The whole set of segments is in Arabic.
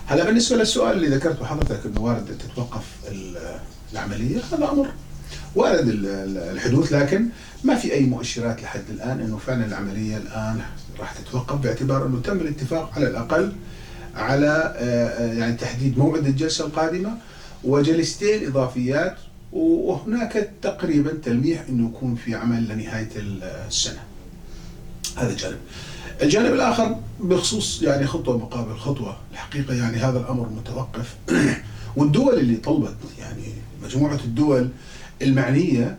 هلا بالنسبة للسؤال اللي ذكرته حضرتك انه وارد تتوقف العملية، هذا امر وارد الحدوث، لكن ما في اي مؤشرات لحد الان انه فعلا العملية الان راح تتوقف، باعتبار انه تم الاتفاق على الاقل على يعني تحديد موعد الجلسة القادمة وجلستين اضافيات، وهناك تقريبا تلميح انه يكون في عمل لنهاية السنة. هذا جانب. الجانب الآخر بخصوص يعني خطوة مقابل خطوة، الحقيقة يعني هذا الأمر متوقف والدول اللي طلبت، يعني مجموعة الدول المعنية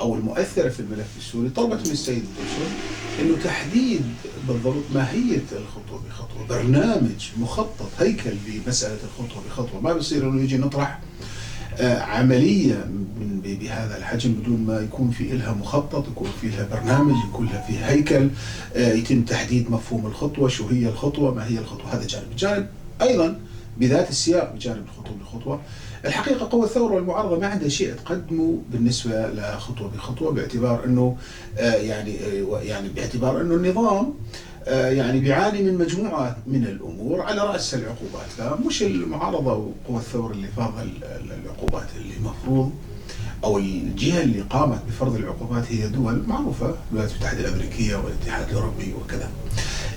أو المؤثرة في الملف السوري طلبت من السيد الدكتور إنه تحديد بالضبط ماهية الخطوة بخطوة، برنامج مخطط هيكل بمسألة الخطوة بخطوة. ما بصير إنه يجي نطرح عملية بهذا الحجم بدون ما يكون في لها مخطط، يكون في لها برنامج، يكون لها في هيكل، يتم تحديد مفهوم الخطوة، شو هي الخطوة، ما هي الخطوة. هذا جانب. جانب أيضا بذات السياق بجانب الخطوة بخطوة، الحقيقة قوى الثورة والمعارضة ما عندها شيء تقدمه بالنسبة لخطوة بخطوة، باعتبار أنه يعني باعتبار أنه النظام يعني بيعاني من مجموعة من الأمور على رأسها العقوبات. فمش المعارضة وقوى الثورة اللي فرض العقوبات، اللي مفروض أو الجهة اللي قامت بفرض العقوبات هي دول معروفة، الولايات المتحدة الأمريكية والاتحاد الأوروبي وكذا.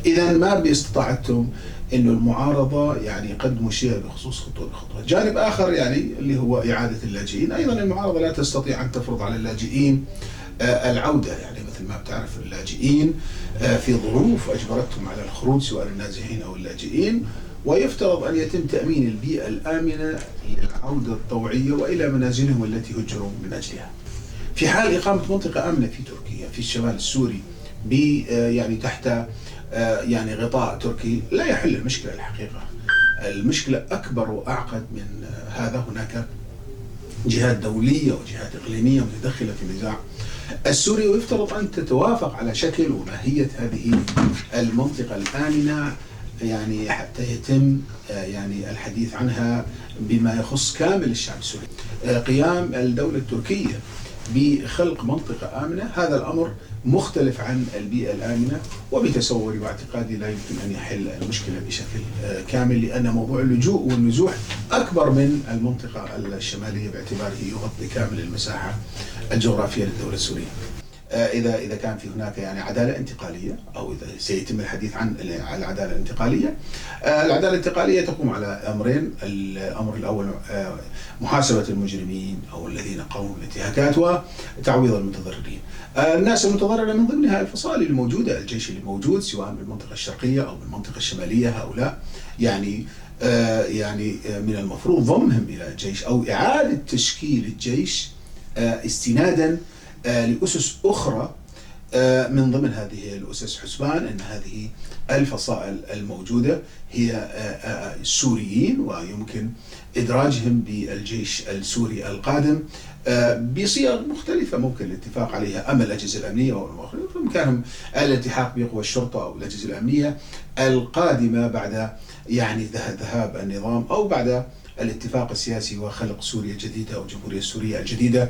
إذا ما باستطاعتهم إنه المعارضة يعني يقدموا شيء بخصوص خطوة بخطوة. جانب آخر يعني اللي هو إعادة اللاجئين، أيضا المعارضة لا تستطيع أن تفرض على اللاجئين العودة. يعني مثل ما بتعرف اللاجئين في ظروف أجبرتهم على الخروج، سواء النازحين أو اللاجئين، ويفترض أن يتم تأمين البيئة الآمنة للعودة الطوعية وإلى منازلهم التي هجروا من أجلها. في حال إقامة منطقة آمنة في تركيا في الشمال السوري يعني تحت يعني غطاء تركي لا يحل المشكلة. الحقيقة المشكلة أكبر وأعقد من هذا. هناك جهات دولية وجهات إقليمية متدخلة في النزاع السوري، ويفترض أن تتوافق على شكل وماهية هذه المنطقة الآمنة، يعني حتى يتم يعني الحديث عنها بما يخص كامل الشعب السوري. قيام الدولة التركية بخلق منطقة آمنة، هذا الأمر مختلف عن البيئة الآمنة، وبتصوري واعتقادي لا يمكن أن يحل المشكلة بشكل كامل، لأن موضوع اللجوء والنزوح أكبر من المنطقة الشمالية باعتباره يغطي كامل المساحة الجغرافية للدولة السورية. إذا كان في هناك يعني عدالة انتقالية، أو إذا سيتم الحديث عن العدالة الانتقالية، العدالة الانتقالية تقوم على أمرين. الأمر الأول محاسبة المجرمين أو الذين قاموا بالانتهاكات، وتعويض المتضررين. الناس المتضررة من ضمنها الفصائل الموجودة، الجيش اللي موجود سواء بالمنطقة الشرقية أو بالمنطقة الشمالية، هؤلاء يعني من المفروض ضمهم إلى الجيش أو إعادة تشكيل الجيش استنادا لأسس أخرى. من ضمن هذه الأسس حسبان أن هذه الفصائل الموجودة هي السوريين، ويمكن إدراجهم بالجيش السوري القادم بصيغ مختلفة ممكن الاتفاق عليها. أما الأجهزة الأمنية فبإمكانهم الالتحاق بقوى الشرطة أو الأجهزة الأمنية القادمة بعد يعني ذهاب النظام، أو بعد الاتفاق السياسي وخلق سوريا الجديدة أو الجمهورية السورية الجديدة.